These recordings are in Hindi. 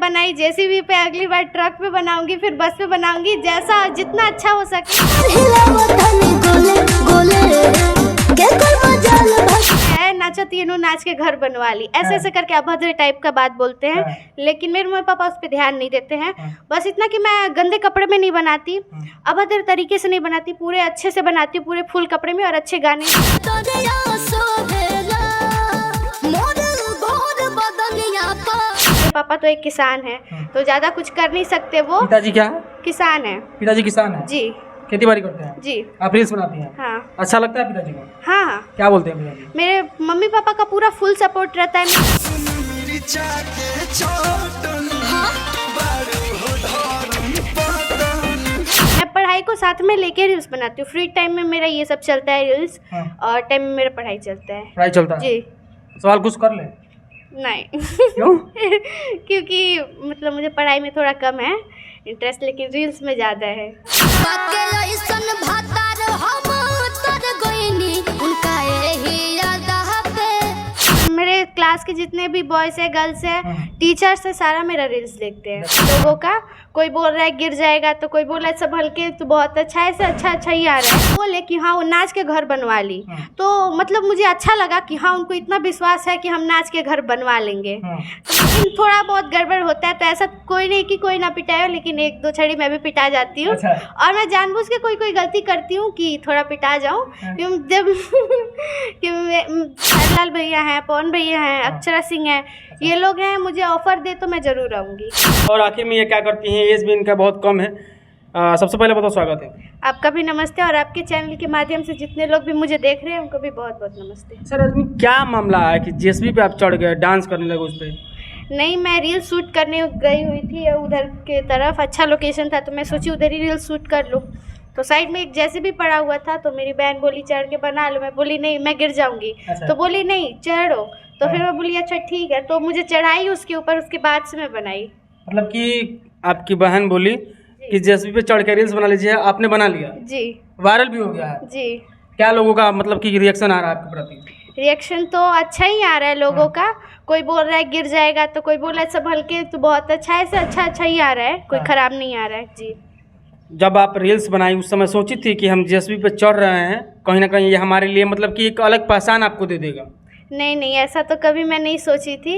बनाई जेसीबी पे, अगली बार ट्रक पे बनाऊंगी, फिर बस पे बनाऊंगी, जैसा जितना अच्छा हो सके। नाचा तीनों नाच के घर बनवा ली, ऐसे ऐसे करके अभद्र टाइप का बात बोलते हैं। लेकिन मेरे मम्मी पापा उस पर ध्यान नहीं देते हैं। बस इतना कि मैं गंदे कपड़े में नहीं बनाती, अभद्र तरीके से नहीं बनाती, पूरे अच्छे से बनाती हूँ, पूरे फुल कपड़े में और अच्छे गाने। पापा तो एक किसान है, तो ज्यादा कुछ कर नहीं सकते। वो पिताजी क्या है? किसान है। पिताजी किसान है जी। खेती बाड़ी करते हैं जी। आप रील्स बनाती हैं? हाँ। अच्छा लगता है पिताजी को? हाँ हाँ। क्या बोलते हैं पिताजी? मेरे मम्मी पापा का पूरा फुल सपोर्ट रहता है। मैं पढ़ाई को साथ में लेके रील्स बनाती हूँ। फ्री टाइम में मेरा ये सब चलता है रील्स, और टाइम में मेरा पढ़ाई चलता है। पढ़ाई चलता है जी। सवाल कुछ कर ले? नहीं। क्यों? क्योंकि मतलब मुझे पढ़ाई में थोड़ा कम है इंटरेस्ट, लेकिन रील्स में ज़्यादा है। मेरे क्लास के जितने भी बॉयज़ है, गर्ल्स है, टीचर्स है, सारा मेरा रील्स देखते हैं। लोगों का कोई बोल रहा है गिर जाएगा, तो कोई बोल रहा है संभल के, तो बहुत अच्छा है, अच्छा ही आ रहा है। बोले कि हाँ वो नाच के घर बनवा ली, तो मतलब मुझे अच्छा लगा कि हाँ उनको इतना विश्वास है कि हम नाच के घर बनवा लेंगे। लेकिन थोड़ा बहुत गड़बड़ होता है, तो ऐसा कोई नहीं कि कोई ना पिटाए, लेकिन एक दो छड़ी मैं भी पिटा जाती हूँ। और मैं जानबूझ के कोई गलती करती हूँ कि थोड़ा पिटा जाऊँ। जब लाल भैया हैं, पवन भैया हैं, अक्षरा सिंह है, ये लोग हैं, मुझे ऑफर दे तो मैं जरूर आऊँगी। और आखिर में ये क्या करती हैं? एज भी इनका बहुत कम है। सबसे पहले बहुत स्वागत है आपका भी। नमस्ते। और आपके चैनल के माध्यम से जितने लोग भी मुझे देख रहे हैं उनको भी बहुत बहुत नमस्ते। सर रजनी, क्या मामला है कि जेसीबी पे आप चढ़ गए, डांस करने लगे उस पर? नहीं, मैं रील शूट करने गई हुई थी उधर के तरफ, अच्छा लोकेशन था, तो मैं सोची उधर ही रील शूट कर लूँ। तो साइड में एक जेसीबी पड़ा हुआ था, तो मेरी बहन बोली चढ़ के बना लो। मैं बोली नहीं, मैं गिर जाऊंगी। तो बोली नहीं चढ़ो, तो फिर मैं बोली अच्छा ठीक है, तो मुझे चढ़ाई उसके ऊपर, उसके बाद से मैं बनाई। मतलब कि आपकी बहन बोली कि जेसीबी पे चढ़ के रील्स बना लीजिए, आपने बना लिया जी, वायरल भी हो गया है जी। क्या लोगों का मतलब कि रिएक्शन आ रहा है आपके प्रति? रिएक्शन तो अच्छा ही आ रहा है लोगों का। कोई बोल रहा है गिर जाएगा, तो कोई बोल रहा है संभल के, तो बहुत अच्छा है, अच्छा ही आ रहा है, कोई खराब नहीं आ रहा है जी। जब आप रील्स बनाई उस समय सोची थी कि हम जेसीबी पे चढ़ रहे हैं, कहीं ना कहीं ये हमारे लिए मतलब कि एक अलग पहचान आपको दे देगा? नहीं, ऐसा तो कभी मैं नहीं सोची थी,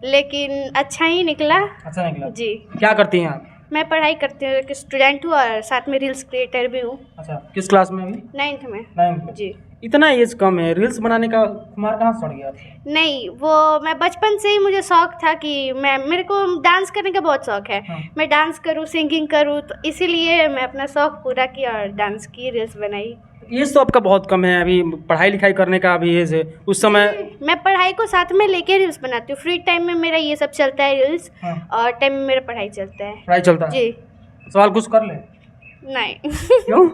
लेकिन अच्छा ही निकला। अच्छा निकला जी। क्या करती हैं आप? मैं पढ़ाई करती हूँ, एक स्टूडेंट हूँ और साथ में रील्स क्रिएटर भी हूँ। अच्छा, किस क्लास में अभी? 9th में। 9th में जी। इतना एज कम है, रील्स बनाने का खुमार कहाँ से चढ़ गया? नहीं, वो मैं बचपन से ही मुझे शौक था कि मेरे को डांस करने का बहुत शौक है। मैं डांस करूँ, सिंगिंग करूँ, तो इसीलिए मैं अपना शौक पूरा किया और डांस की, रील्स बनाई। एज तो आपका बहुत कम है, अभी पढ़ाई लिखाई करने का अभी एज है। उस समय मैं पढ़ाई को साथ में लेके रील्स बनाती हूँ। फ्री टाइम में मेरा ये सब चलता है रील्स, और टाइम में मेरा पढ़ाई चलता है। पढ़ाई चलता है जी। सवाल कुछ कर ले? नहीं। क्यों?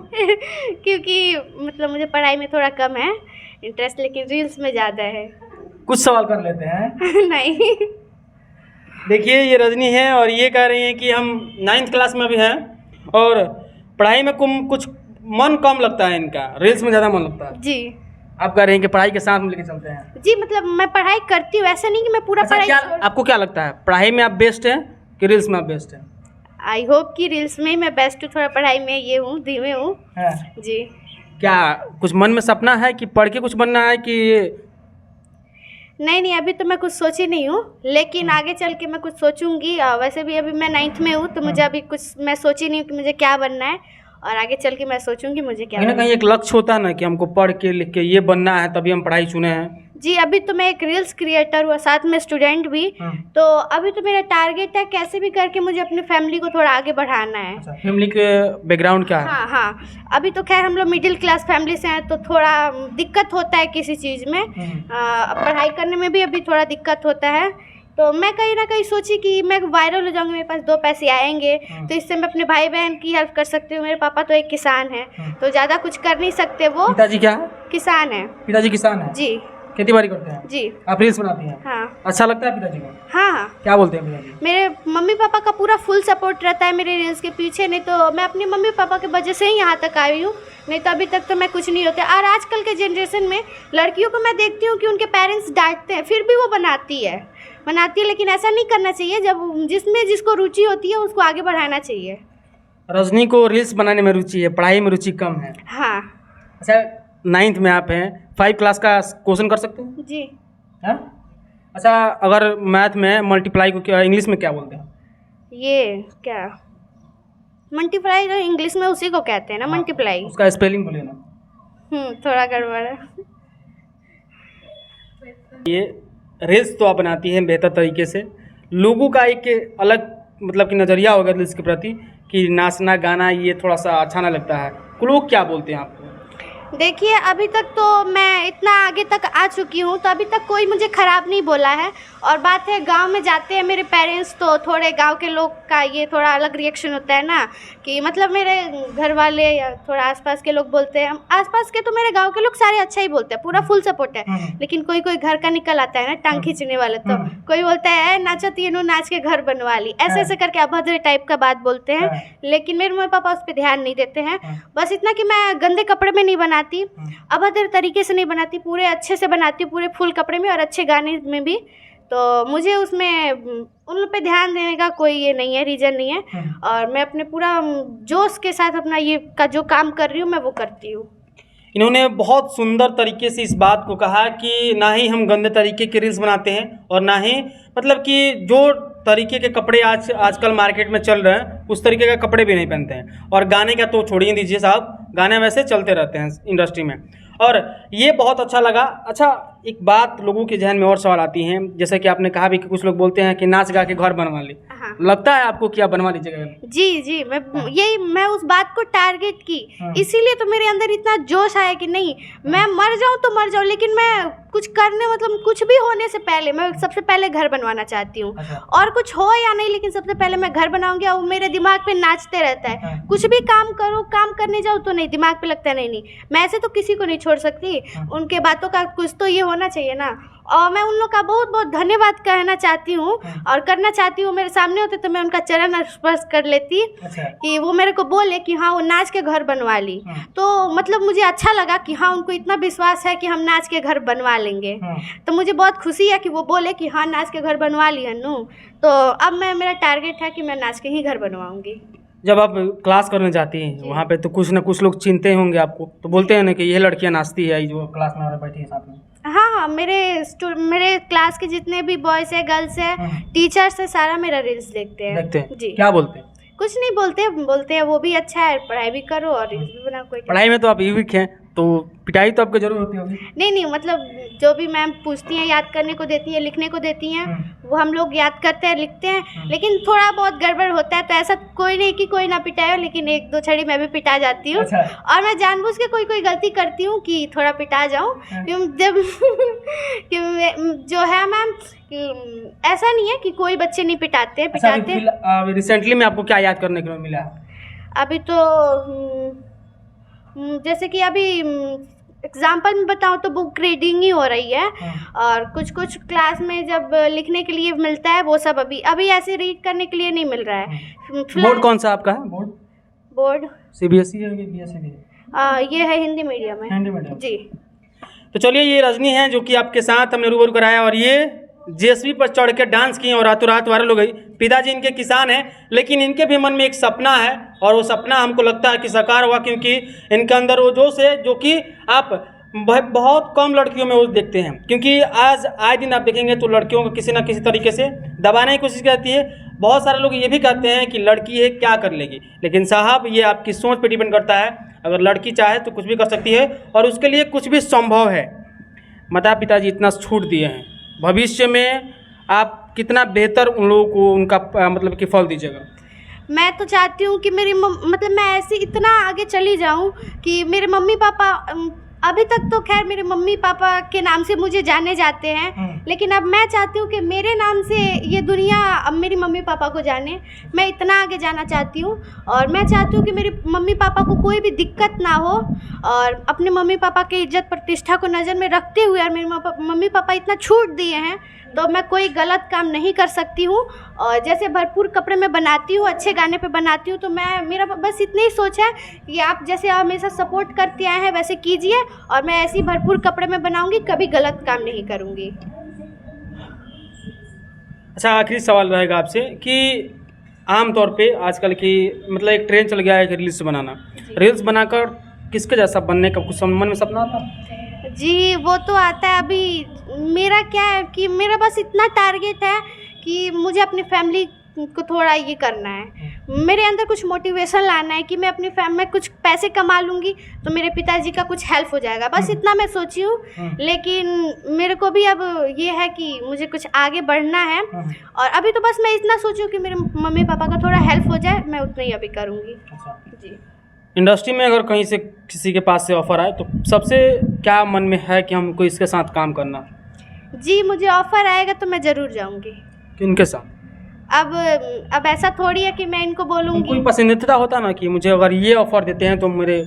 क्योंकि मतलब मुझे पढ़ाई में थोड़ा कम है इंटरेस्ट, लेकिन रील्स में ज़्यादा है। कुछ सवाल कर लेते हैं। नहीं। देखिए ये रजनी है और ये कह रही हैं कि हम 9th क्लास में भी हैं और पढ़ाई में कुछ मन कम लगता है इनका, रील्स में ज़्यादा मन लगता है। जी। आप कह रहे हैं कि पढ़ाई के साथ में लेके चलते हैं? जी, मतलब मैं पढ़ाई करती हूँ, ऐसा नहीं कि मैं पूरा पढ़ाई। आपको क्या लगता है, पढ़ाई में आप बेस्ट हैं कि रील्स में आप बेस्ट हैं? आई होप कि रील्स में मैं बेस्ट हूँ, थोड़ा पढ़ाई में ये हूँ, धीमे हूँ जी। क्या कुछ मन में सपना है कि पढ़ के कुछ बनना है कि? नहीं, अभी तो मैं कुछ सोची नहीं हूँ, लेकिन आगे चल के मैं कुछ सोचूंगी। वैसे भी अभी मैं 9th में हूँ, तो मुझे अभी कुछ मैं सोची नहीं हूँ कि मुझे क्या बनना है, और आगे चल के मैं सोचूंगी मुझे क्या कहीं ना कहीं एक लक्ष्य होता है ना कि हमको पढ़ के लिख के ये बनना है, तभी हम पढ़ाई चुने हैं। जी, अभी तो मैं एक रील्स क्रिएटर हूँ, साथ में स्टूडेंट भी। तो अभी तो मेरा टारगेट है कैसे भी करके मुझे अपनी फैमिली को थोड़ा आगे बढ़ाना है। अच्छा, फैमिली के बैकग्राउंड क्या है? हाँ, अभी तो खैर हम लोग मिडिल क्लास फैमिली से हैं, तो थोड़ा दिक्कत होता है किसी चीज़ में। पढ़ाई करने में भी अभी थोड़ा दिक्कत होता है। तो मैं कहीं ना कहीं सोची कि मैं वायरल हो जाऊंगी, मेरे पास 2 पैसे आएंगे, तो इससे मैं अपने भाई बहन की हेल्प कर सकती हूँ। मेरे पापा तो एक किसान है, तो ज़्यादा कुछ कर नहीं सकते। वो पिताजी क्या है? किसान है। पिताजी किसान है जी। खेती बाड़ी करते हैं? जी। आप रील्स बनाती हैं? हाँ। अच्छा लगता है पिताजी को? हाँ हाँ। क्या बोलते हैं पिताजी? मेरे मम्मी पापा का पूरा फुल सपोर्ट रहता है मेरे रील्स के पीछे, नहीं तो मैं अपने मम्मी पापा की वजह से ही यहाँ तक आई हूँ, नहीं तो अभी तक तो मैं कुछ नहीं होता। और आजकल के जनरेशन में लड़कियों को मैं देखती हूँ कि उनके पेरेंट्स डांटते हैं, फिर भी वो बनाती है, लेकिन ऐसा नहीं करना चाहिए। जब जिसमें जिसको रुचि होती है उसको आगे बढ़ाना चाहिए। रजनी को रील्स बनाने में रुचि है, पढ़ाई में रुचि कम है। हाँ। अच्छा, 9th में आप हैं, 5 क्लास का क्वेश्चन कर सकते हैं? जी। हाँ? अच्छा, अगर मैथ में मल्टीप्लाई को क्या इंग्लिश में क्या बोलते हैं? ये क्या मल्टीप्लाई तो इंग्लिश में उसी को कहते हैं ना, मल्टीप्लाई। उसका स्पेलिंग बोलिए ना। थोड़ा गड़बड़ है। ये रील्स तो आप बनाती हैं बेहतर तरीके से, लोगों का एक अलग मतलब कि नज़रिया होगा रील्स के प्रति कि नाचना गाना ये थोड़ा सा अच्छा ना लगता है, लोग क्या बोलते हैं आपको? देखिए, अभी तक तो मैं इतना आगे तक आ चुकी हूँ, तो अभी तक कोई मुझे ख़राब नहीं बोला है। और बात है, गांव में जाते हैं मेरे पेरेंट्स तो थोड़े गांव के लोग का ये थोड़ा अलग रिएक्शन होता है ना, कि मतलब मेरे घर वाले या थोड़ा आसपास के लोग बोलते हैं, आसपास के तो मेरे गांव के लोग सारे अच्छा ही बोलते हैं, पूरा फुल सपोर्ट है। लेकिन कोई कोई घर का निकल आता है ना टांग खींचने वाले, तो कोई बोलता है नाचो तीनों नाच के घर बनवा ली, ऐसे ऐसे करके अभद्र टाइप का बात बोलते हैं। लेकिन मेरे मम्मी पापा उस पर ध्यान नहीं देते हैं। बस इतना कि मैं गंदे कपड़े में नहीं बनाती, अभद्र तरीके से नहीं बनाती, पूरे अच्छे से बनाती हूँ, पूरे फुल कपड़े में और अच्छे गाने में भी। तो मुझे उसमें उन लोग पे ध्यान देने का कोई ये नहीं है, रीज़न नहीं है। और मैं अपने पूरा जोश के साथ अपना ये का जो काम कर रही हूँ मैं वो करती हूँ। इन्होंने बहुत सुंदर तरीके से इस बात को कहा कि ना ही हम गंदे तरीके के रील्स बनाते हैं और ना ही मतलब कि जो तरीके के कपड़े आजकल मार्केट में चल रहे हैं उस तरीके का कपड़े भी नहीं पहनते हैं। और गाने का तो छोड़िए दीजिए साहब, गाने वैसे चलते रहते हैं इंडस्ट्री में, और ये बहुत अच्छा लगा। अच्छा, एक बात लोगों के जहन में और सवाल आती हैं, जैसे कि आपने कहा भी कि कुछ लोग बोलते हैं कि नाच गा के घर बनवा ली। हाँ। लगता है आपको कि आप बनवा लीजिएगा? जी, मैं उस बात को टारगेट की, इसीलिए तो मेरे अंदर इतना जोश आया कि नहीं, मैं मर जाऊं तो मर जाऊं, लेकिन मैं कुछ करने मतलब कुछ भी होने से पहले मैं सबसे पहले घर बनवाना चाहती हूँ। और कुछ हो या नहीं, लेकिन सबसे पहले मैं घर बनाऊंगी। और मेरे दिमाग पे नाचते रहता है, कुछ भी काम करो, काम करने जाओ तो नहीं, दिमाग पे लगता है नहीं मैं ऐसे तो किसी को नहीं छोड़ सकती, उनके बातों का कुछ तो ये होना चाहिए ना। और मैं उन लोग का बहुत बहुत धन्यवाद कहना चाहती हूँ और करना चाहती हूँ। मेरे सामने होते तो मैं उनका चरण स्पर्श कर लेती। कि वो मेरे को बोले कि हाँ वो नाच के घर बनवा ली, तो मतलब मुझे अच्छा लगा कि हाँ उनको इतना विश्वास है कि हम नाच के घर बनवा लेंगे। तो मुझे बहुत खुशी है कि वो बोले कि हाँ नाच के घर बनवा ली हन्नू। तो अब मेरा टारगेट है कि मैं नाच के ही घर बनवाऊँगी। जब आप क्लास करने जाती हैं वहाँ पे तो कुछ ना कुछ लोग चिनते होंगे आपको, तो बोलते हैं ना कि ये लड़कियाँ नाचती है जो क्लास में बैठी है साथ में? हाँ, मेरे क्लास के जितने भी बॉयज़ है, गर्ल्स है, टीचर्स है, सारा मेरा रील्स देखते हैं। जी। क्या बोलते हैं? कुछ नहीं बोलते हैं वो भी अच्छा है, पढ़ाई भी करो और रील्स भी बनाओ। कोई पढ़ाई में तो आप वीक हैं, तो पिटाई तो आपको जरूर होती होगी? नहीं, मतलब जो भी मैम पूछती हैं, याद करने को देती हैं, लिखने को देती हैं, वो हम लोग याद करते हैं, लिखते हैं। लेकिन थोड़ा बहुत गड़बड़ होता है, तो ऐसा कोई नहीं कि कोई ना पिटाए, लेकिन 1-2 छड़ी मैं भी पिटा जाती हूँ। और मैं जानबूझ के कोई गलती करती हूँ कि थोड़ा पिटा जाऊँ। जब जो है मैम, ऐसा नहीं है कि कोई बच्चे नहीं पिटाते। रिसेंटली में आपको क्या याद करने को मिला? अभी तो जैसे कि अभी एग्जाम्पल में बताऊँ तो बुक रीडिंग ही हो रही है। और कुछ क्लास में जब लिखने के लिए मिलता है वो सब अभी ऐसे रीड करने के लिए नहीं मिल रहा है। बोर्ड कौन सा आपका है? बोर्ड CBSE है कि BSE? ये है हिंदी मीडियम है। हिंदी मीडियम जी। तो चलिए, ये रजनी है जो कि आपके साथ हमने रूबरू कराया, और ये JSB पर चढ़ के डांस किए और रातों रात वायरल हो गई। पिताजी इनके किसान हैं, लेकिन इनके भी मन में एक सपना है, और वो सपना हमको लगता है कि साकार हुआ, क्योंकि इनके अंदर वो जोश है जो कि आप बहुत कम लड़कियों में वो देखते हैं। क्योंकि आज आए दिन आप देखेंगे तो लड़कियों को किसी न किसी तरीके से दबाने की कोशिश करती है। बहुत सारे लोग ये भी कहते हैं कि लड़की है क्या कर लेगी, लेकिन साहब ये आपकी सोच पर डिपेंड करता है। अगर लड़की चाहे तो कुछ भी कर सकती है, और उसके लिए कुछ भी संभव है। माता पिताजी इतना छूट दिए हैं, भविष्य में आप कितना बेहतर उन लोगों को उनका मतलब कि फल दीजिएगा। मैं तो चाहती हूँ कि मेरी मतलब मैं ऐसे इतना आगे चली जाऊँ कि मेरे मम्मी पापा अभी तक तो खैर मेरे मम्मी पापा के नाम से मुझे जाने जाते हैं, लेकिन अब मैं चाहती हूँ कि मेरे नाम से ये दुनिया अब मेरी मम्मी पापा को जाने। मैं इतना आगे जाना चाहती हूँ और मैं चाहती हूँ कि मेरे मम्मी पापा को कोई भी दिक्कत ना हो, और अपने मम्मी पापा की इज्जत प्रतिष्ठा को नज़र में रखते हुए, और मेरे मम्मी पापा इतना छूट दिए हैं तो मैं कोई गलत काम नहीं कर सकती हूँ। और जैसे भरपूर कपड़े में बनाती हूँ, अच्छे गाने पे बनाती हूँ, तो मेरा बस इतनी ही सोच है कि आप जैसे हमेशा सपोर्ट करते आए हैं वैसे कीजिए, और मैं ऐसी भरपूर कपड़े में बनाऊंगी, कभी गलत काम नहीं करूँगी। अच्छा, आखिरी सवाल रहेगा आपसे कि आमतौर पे आजकल की मतलब एक ट्रेंड चल गया है कि रील्स बनाना, रील्स बनाकर किसके जैसा बनने का कुछ मन में सपना था? जी वो तो आता है। अभी मेरा क्या है कि मेरा बस इतना टारगेट है कि मुझे अपनी फैमिली को थोड़ा ये करना है, मेरे अंदर कुछ मोटिवेशन लाना है कि मैं अपनी फैमिली में कुछ पैसे कमा लूँगी तो मेरे पिताजी का कुछ हेल्प हो जाएगा, बस इतना मैं सोची हूँ। लेकिन मेरे को भी अब ये है कि मुझे कुछ आगे बढ़ना है, और अभी तो बस मैं इतना सोची हूँ कि मेरे मम्मी पापा का थोड़ा हेल्प हो जाए, मैं उतना ही अभी करूँगी। जी। इंडस्ट्री में अगर कहीं से किसी के पास से ऑफ़र आए तो सबसे क्या मन में है कि हमको इसके साथ काम करना? जी मुझे ऑफ़र आएगा तो मैं ज़रूर जाऊँगी। किनके साथ? अब ऐसा थोड़ी है कि मैं इनको बोलूँगी। कोई पसंदीदा होता ना कि मुझे अगर ये ऑफ़र देते हैं तो मेरे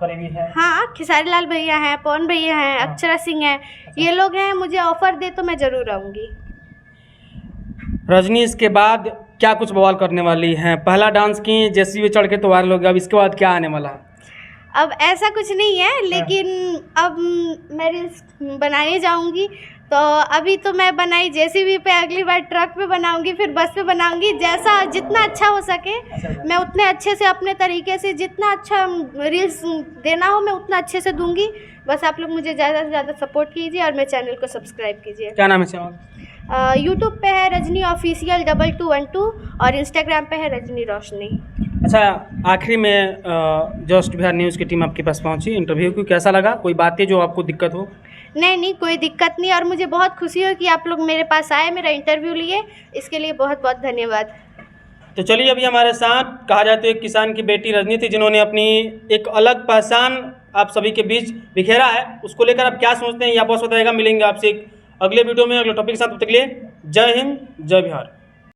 करीबी है। हाँ, खेसारी लाल भैया हैं, पवन भैया हैं, अक्षरा सिंह हैं, ये लोग हैं, मुझे ऑफ़र दे तो मैं ज़रूर आऊँगी। रजनी, इसके बाद क्या कुछ बवाल करने वाली हैं? पहला डांस की जेसीबी चढ़ के तो वायरल हो गया, अब इसके बाद क्या आने वाला है? अब ऐसा कुछ नहीं है, लेकिन अब मैं रील्स बनाने जाऊंगी, तो अभी तो मैं बनाई जेसीबी पे, अगली बार ट्रक पे बनाऊंगी, फिर बस पे बनाऊंगी। जैसा जितना अच्छा हो सके मैं उतने अच्छे से अपने तरीके से, जितना अच्छा रील्स देना हो मैं उतना अच्छे से दूंगी। बस आप लोग मुझे ज़्यादा से ज़्यादा सपोर्ट कीजिए और मेरे चैनल को सब्सक्राइब कीजिए। क्या नाम है चैनल? यूट्यूब पे है रजनी ऑफिशियल 2212 और इंस्टाग्राम पे है रजनी रोशनी। अच्छा, आखिरी में जस्ट बिहार न्यूज़ की टीम आपके पास पहुंची इंटरव्यू की, कैसा लगा? कोई बातें जो आपको दिक्कत हो? नहीं, कोई दिक्कत नहीं, और मुझे बहुत खुशी हो कि आप लोग मेरे पास आए, मेरा इंटरव्यू लिए, इसके लिए बहुत बहुत धन्यवाद। तो चलिए, अभी हमारे साथ कहा जाए तो एक किसान की बेटी रजनी थी, जिन्होंने अपनी एक अलग पहचान आप सभी के बीच बिखेरा है। उसको लेकर आप क्या सोचते हैं ये आप बताइएगा। मिलेंगे आपसे एक अगले वीडियो में अगले टॉपिक के साथ। तब तक के लिए जय हिंद, जय बिहार।